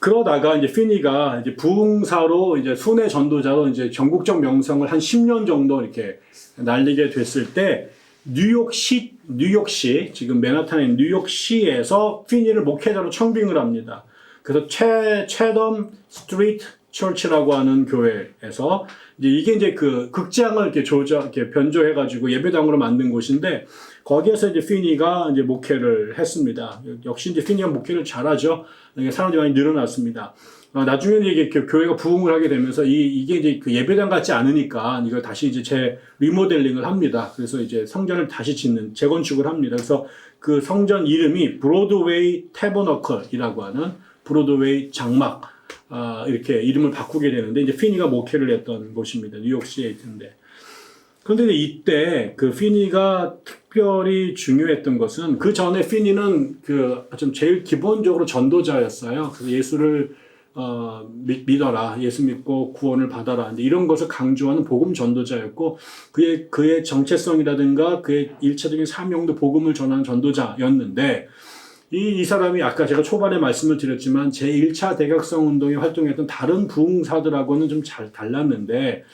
그러다가 이제 피니가 이제 부흥사로 이제 순회 전도자로 이제 전국적 명성을 한 10년 정도 이렇게 날리게 됐을 때 뉴욕시 지금 맨하탄의 뉴욕시에서 피니를 목회자로 청빙을 합니다. 그래서 채덤 스트리트 처치라고 하는 교회에서 이게 그 극장을 이렇게 변조해가지고 예배당으로 만든 곳인데 거기에서 이제 피니가 이제 목회를 했습니다. 역시 이제 피니가 목회를 잘하죠. 사람들이 많이 늘어났습니다. 나중에는 이게 교회가 부흥을 하게 되면서 이게 이제 그 예배당 같지 않으니까 이걸 다시 이제 리모델링을 합니다. 그래서 이제 성전을 다시 재건축을 합니다. 그래서 그 성전 이름이 브로드웨이 태버너클이라고 하는 브로드웨이 장막, 이렇게 이름을 바꾸게 되는데 이제 피니가 목회를 했던 곳입니다. 뉴욕시에 있는데. 그런데 이때 그 피니가 특별히 중요했던 것은 그 전에 피니는 좀 제일 기본적으로 전도자였어요. 그래서 예수를 믿어라, 예수 믿고 구원을 받아라, 이런 것을 강조하는 복음 전도자였고 그의 정체성이라든가 그의 일차적인 사명도 복음을 전하는 전도자였는데 이 사람이 아까 제가 초반에 말씀을 드렸지만 제1차 대각성 운동에 활동했던 다른 부흥사들하고는 좀 잘 달랐는데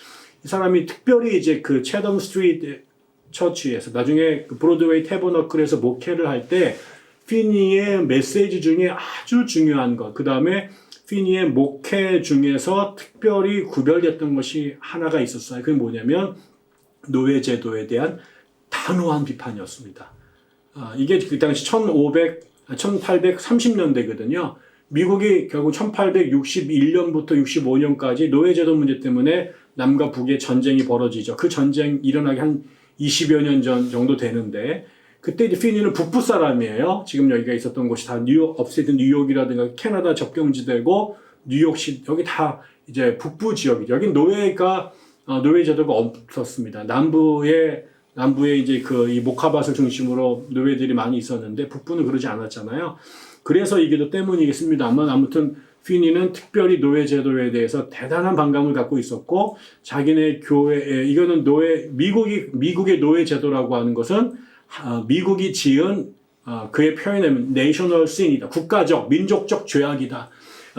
이 사람이 특별히 이제 그 채덤 스트리트 처치에서 나중에 그 브로드웨이 태버너클에서 목회를 할 때 피니의 메시지 중에 아주 중요한 것, 그 다음에 피니의 목회 중에서 특별히 구별됐던 것이 하나가 있었어요. 그게 뭐냐면 노예제도에 대한 단호한 비판이었습니다. 이게 그 당시 1830년대거든요. 미국이 결국 1861년부터 65년까지 노예제도 문제 때문에 남과 북의 전쟁이 벌어지죠. 그 전쟁 일어나기 한 20여 년 전 정도 되는데 그때 이제 피니는 북부 사람이에요. 지금 여기가 있었던 곳이 다 업스테이트 뉴욕이라든가 캐나다 접경지대고 뉴욕시 여기 다 이제 북부 지역이죠. 여기 노예제도가 없었습니다. 남부에 이제 이 모카밭을 중심으로 노예들이 많이 있었는데 북부는 그러지 않았잖아요. 그래서 이게 때문이겠습니다만 아무튼 피니는 특별히 노예제도에 대해서 대단한 반감을 갖고 있었고 자기네 교회에 이거는 미국의 노예제도라고 하는 것은 미국이 지은 그의 표현은 내셔널 sin이다. 국가적, 민족적 죄악이다.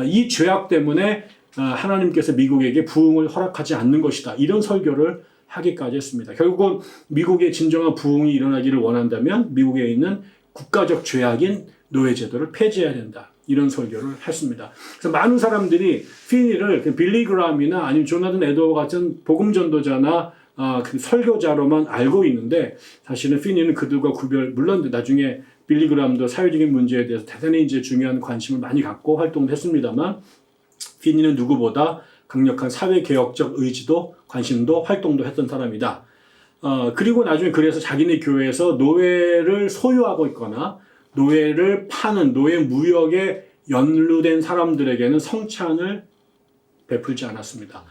이 죄악 때문에 하나님께서 미국에게 부흥을 허락하지 않는 것이다. 이런 설교를 하기까지 했습니다. 결국은 미국의 진정한 부흥이 일어나기를 원한다면 미국에 있는 국가적 죄악인 노예제도를 폐지해야 된다. 이런 설교를 했습니다. 그래서 많은 사람들이 피니를 빌리 그람이나 아니면 조나단 에드워 같은 복음 전도자나 그 설교자로만 알고 있는데 사실은 피니는 그들과 물론 나중에 빌리 그람도 사회적인 문제에 대해서 대단히 이제 중요한 관심을 많이 갖고 활동을 했습니다만 피니는 누구보다 강력한 사회개혁적 의지도 관심도 활동도 했던 사람이다. 그리고 나중에 그래서 자기네 교회에서 노예를 소유하고 있거나 노예를 파는 노예 무역에 연루된 사람들에게는 성찬을 베풀지 않았습니다.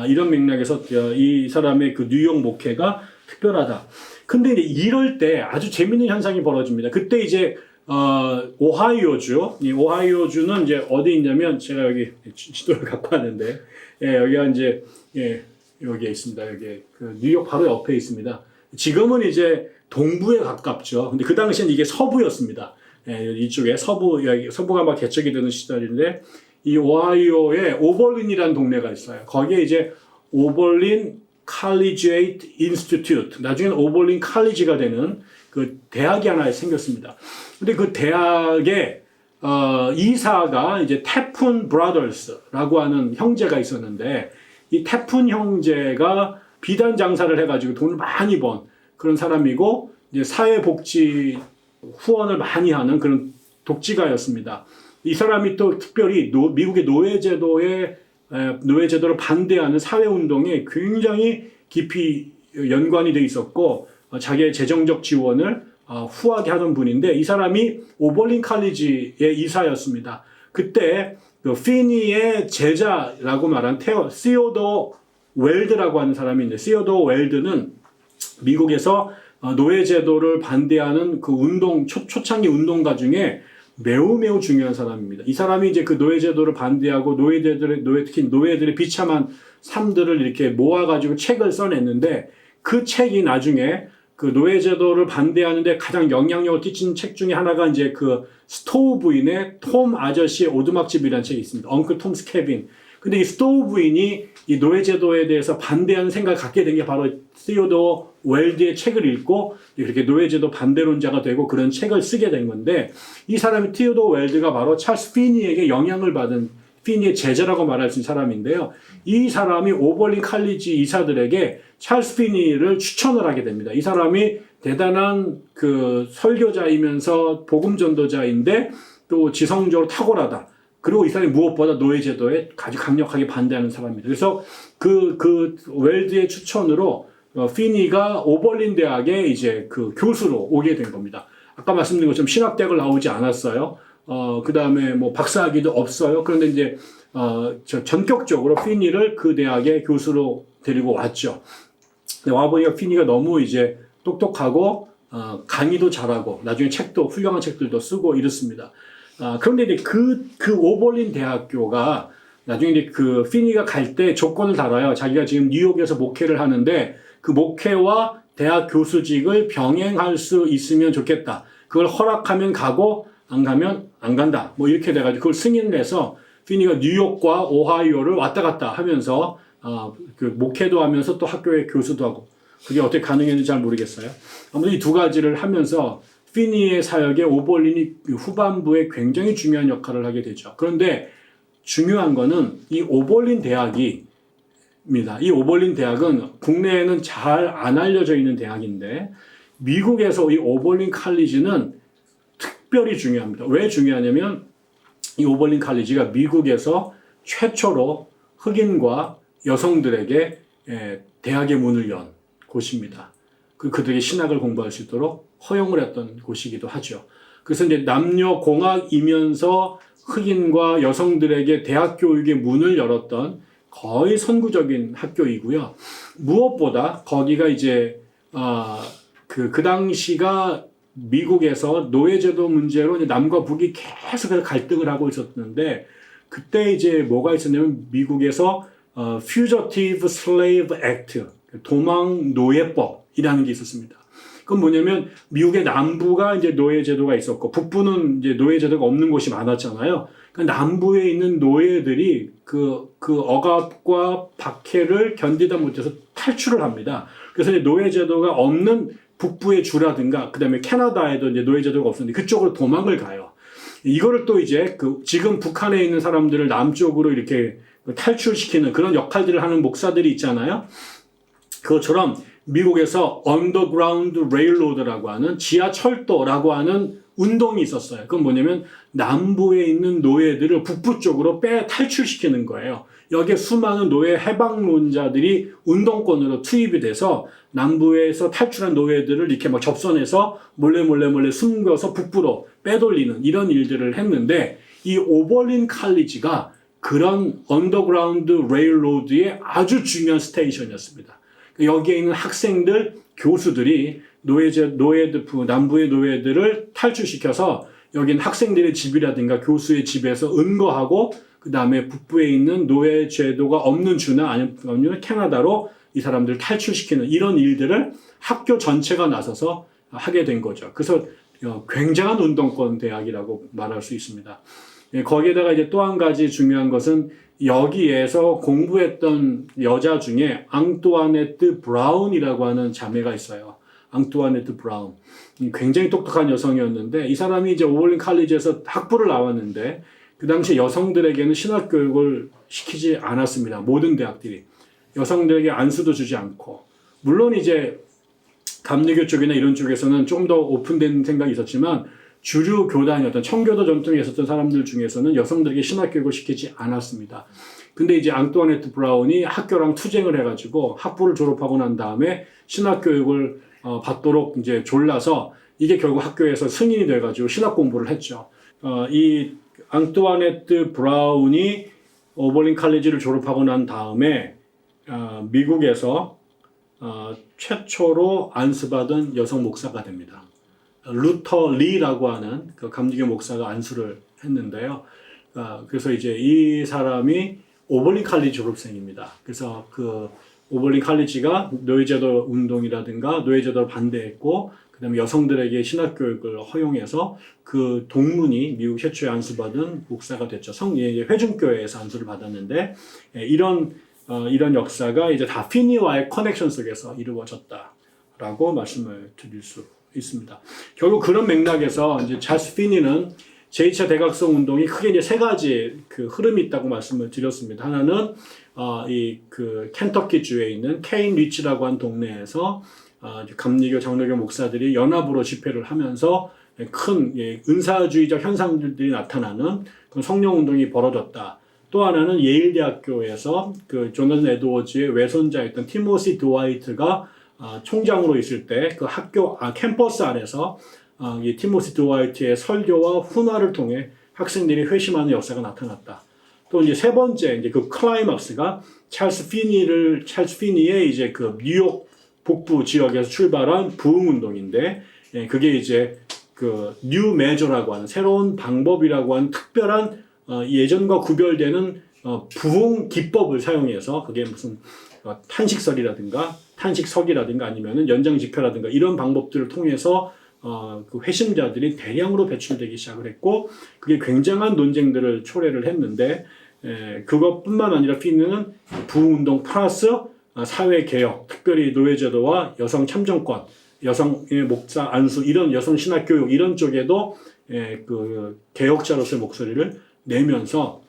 이런 맥락에서 이 사람의 그 뉴욕 목회가 특별하다. 근데 이제 이럴 때 아주 재밌는 현상이 벌어집니다. 그때 이제 오하이오주, 이 오하이오주는 이제 어디 있냐면 제가 여기 지도를 갖고 왔는데 여기가 이제 여기에 있습니다. 여기 그 뉴욕 바로 옆에 있습니다. 지금은 이제 동부에 가깝죠. 근데 그 당시엔 이게 서부였습니다. 이쪽에 서부가 막 개척이 되는 시절인데 이 오하이오에 오벌린이라는 동네가 있어요. 거기에 이제 오벌린 칼리지에이트 인스티튜트, 나중에는 오벌린 칼리지가 되는 그 대학이 하나 생겼습니다. 근데 그 대학의 이사가 이제 태푼 브라더스라고 하는 형제가 있었는데 이 태푼 형제가 비단 장사를 해가지고 돈을 많이 번 그런 사람이고 이제 사회복지 후원을 많이 하는 그런 독지가였습니다. 이 사람이 또 특별히 미국의 노예제도를 반대하는 사회운동에 굉장히 깊이 연관이 돼 있었고 자기의 재정적 지원을 후하게 하던 분인데 이 사람이 오벌린 칼리지의 이사였습니다. 그때 그 피니의 제자라고 말한 시오도 웰드라고 하는 사람이 있는데 시오도 웰드는 미국에서 노예제도를 반대하는 그 초창기 운동가 중에 매우 중요한 사람입니다. 이 사람이 이제 그 노예제도를 반대하고 특히 노예들의 비참한 삶들을 이렇게 모아가지고 책을 써냈는데 그 책이 나중에 그 노예제도를 반대하는데 가장 영향력을 끼친 책 중에 하나가 이제 그 스토우 부인의 톰 아저씨의 오두막집이라는 책이 있습니다. 엉클 톰스 캐빈. 근데 이 스토우 부인이 이 노예제도에 대해서 반대하는 생각을 갖게 된 게 바로 시어도어 웰드의 책을 읽고 이렇게 노예제도 반대론자가 되고 그런 책을 쓰게 된 건데, 이 사람이 티오도어 웰드가 바로 찰스 피니에게 영향을 받은 피니의 제자라고 말할 수 있는 사람인데요. 이 사람이 오버린 칼리지 이사들에게 찰스 피니를 추천을 하게 됩니다. 이 사람이 대단한 그 설교자이면서 복음 전도자인데 또 지성적으로 탁월하다. 그리고 이 사람이 무엇보다 노예제도에 아주 강력하게 반대하는 사람입니다. 그래서 그 웰드의 추천으로 피니가 오버린 대학에 이제 그 교수로 오게 된 겁니다. 아까 말씀드린 것처럼 신학대학을 나오지 않았어요. 그 다음에 뭐 박사학위도 없어요. 그런데 이제 전격적으로 피니를 그 대학의 교수로 데리고 왔죠. 와보니까 피니가 너무 이제 똑똑하고 강의도 잘하고 나중에 책도 훌륭한 책들도 쓰고 이렇습니다. 그런데 이제 그 오버린 대학교가 나중에 이제 그 피니가 갈 때 조건을 달아요. 자기가 지금 뉴욕에서 목회를 하는데 그 목회와 대학 교수직을 병행할 수 있으면 좋겠다. 그걸 허락하면 가고 안 가면 안 간다. 뭐 이렇게 돼가지고 그걸 승인을 해서 피니가 뉴욕과 오하이오를 왔다 갔다 하면서 그 목회도 하면서 또 학교의 교수도 하고, 그게 어떻게 가능했는지 잘 모르겠어요. 아무튼 이 두 가지를 하면서 피니의 사역에 오버린이 후반부에 굉장히 중요한 역할을 하게 되죠. 그런데 중요한 거는 이 오버린 대학입니다. 이 오버린 대학은 국내에는 잘 안 알려져 있는 대학인데 미국에서 이 오버린 칼리지는 특별히 중요합니다. 왜 중요하냐면 이 오버린 칼리지가 미국에서 최초로 흑인과 여성들에게 대학의 문을 연 곳입니다. 그들에게 신학을 공부할 수 있도록 허용을 했던 곳이기도 하죠. 그래서 이제 남녀 공학이면서 흑인과 여성들에게 대학 교육의 문을 열었던 거의 선구적인 학교이고요. 무엇보다 거기가 이제 그 당시가 미국에서 노예제도 문제로 이제 남과 북이 계속해서 갈등을 하고 있었는데, 그때 이제 뭐가 있었냐면 미국에서 Fugitive Slave Act, 도망 노예법이라는 게 있었습니다. 그건 뭐냐면 미국의 남부가 이제 노예제도가 있었고 북부는 이제 노예제도가 없는 곳이 많았잖아요. 그러니까 남부에 있는 노예들이 그 억압과 박해를 견디다 못해서 탈출을 합니다. 그래서 이제 노예제도가 없는 북부의 주라든가 그다음에 캐나다에도 이제 노예제도가 없었는데 그쪽으로 도망을 가요. 이거를 또 이제 지금 북한에 있는 사람들을 남쪽으로 이렇게 탈출시키는 그런 역할들을 하는 목사들이 있잖아요. 그것처럼 미국에서 언더그라운드 레일로드라고 하는 지하철도라고 하는 운동이 있었어요. 그건 뭐냐면 남부에 있는 노예들을 북부 쪽으로 탈출시키는 거예요. 여기에 수많은 노예 해방론자들이 운동권으로 투입이 돼서 남부에서 탈출한 노예들을 이렇게 막 접선해서 몰래 숨겨서 북부로 빼돌리는 이런 일들을 했는데, 이 오버린 칼리지가 그런 언더그라운드 레일로드의 아주 중요한 스테이션이었습니다. 여기에 있는 학생들, 교수들이 남부의 노예들을 탈출시켜서 여기는 학생들의 집이라든가 교수의 집에서 은거하고 그 다음에 북부에 있는 노예 제도가 없는 주나 아니면 캐나다로 이 사람들을 탈출시키는 이런 일들을 학교 전체가 나서서 하게 된 거죠. 그래서 굉장한 운동권 대학이라고 말할 수 있습니다. 거기에다가 이제 또 한 가지 중요한 것은 여기에서 공부했던 여자 중에 앙뚜아네트 브라운이라고 하는 자매가 있어요. 앙뚜아네트 브라운. 굉장히 똑똑한 여성이었는데 이 사람이 이제 오버린 칼리지에서 학부를 나왔는데 그 당시 여성들에게는 신학 교육을 시키지 않았습니다. 모든 대학들이. 여성들에게 안수도 주지 않고. 물론 이제 감리교 쪽이나 이런 쪽에서는 좀 더 오픈된 생각이 있었지만 주류 교단이었던 청교도 전통에 있었던 사람들 중에서는 여성들에게 신학 교육을 시키지 않았습니다. 근데 이제 앙뚜아네트 브라운이 학교랑 투쟁을 해가지고 학부를 졸업하고 난 다음에 신학 교육을 받도록 이제 졸라서 이게 결국 학교에서 승인이 돼가지고 신학 공부를 했죠. 이 앙뚜아네트 브라운이 오버린 칼리지를 졸업하고 난 다음에 미국에서 최초로 안수받은 여성 목사가 됩니다. 루터 리라고 하는 그 감리교 목사가 안수를 했는데요. 그래서 이제 이 사람이 오버린 칼리지 졸업생입니다. 그래서 오벌리 칼리지가 노예제도 운동이라든가 노예제도를 반대했고, 그다음에 여성들에게 신학교육을 허용해서 그 동문이 미국 최초의 안수받은 목사가 됐죠. 회중교회에서 안수를 받았는데, 이런 역사가 이제 다 피니와의 커넥션 속에서 이루어졌다라고 말씀을 드릴 수 있습니다. 결국 그런 맥락에서 이제 찰스 피니는 제2차 대각성 운동이 크게 이제 세 가지 그 흐름이 있다고 말씀을 드렸습니다. 하나는 그 켄터키 주에 있는 케인 리치라고 한 동네에서 감리교 장로교 목사들이 연합으로 집회를 하면서 큰 은사주의적 현상들이 나타나는 그런 성령 운동이 벌어졌다. 또 하나는 예일대학교에서 그 조나단 에드워즈의 외손자였던 티모시 드와이트가 총장으로 있을 때 그 학교 캠퍼스 안에서 이 티모시 드와이트의 설교와 훈화를 통해 학생들이 회심하는 역사가 나타났다. 또 이제 세 번째 이제 그 클라이막스가 찰스 피니의 이제 그 뉴욕 북부 지역에서 출발한 부흥 운동인데, 그게 이제 그 뉴 메저라고 하는 새로운 방법이라고 하는 특별한 예전과 구별되는 부흥 기법을 사용해서, 그게 무슨 탄식석이라든가 아니면은 연장 집회라든가 이런 방법들을 통해서 그 회심자들이 대량으로 배출되기 시작을 했고, 그게 굉장한 논쟁들을 초래를 했는데, 그것뿐만 아니라 피니는 부흥운동 플러스 사회개혁, 특별히 노예제도와 여성 참정권, 여성의 목사 안수, 이런 여성 신학교육 이런 쪽에도 그 개혁자로서의 목소리를 내면서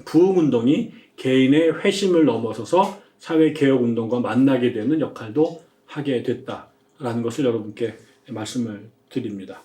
부흥운동이 개인의 회심을 넘어서서 사회개혁운동과 만나게 되는 역할도 하게 됐다라는 것을 여러분께 말씀을 드립니다.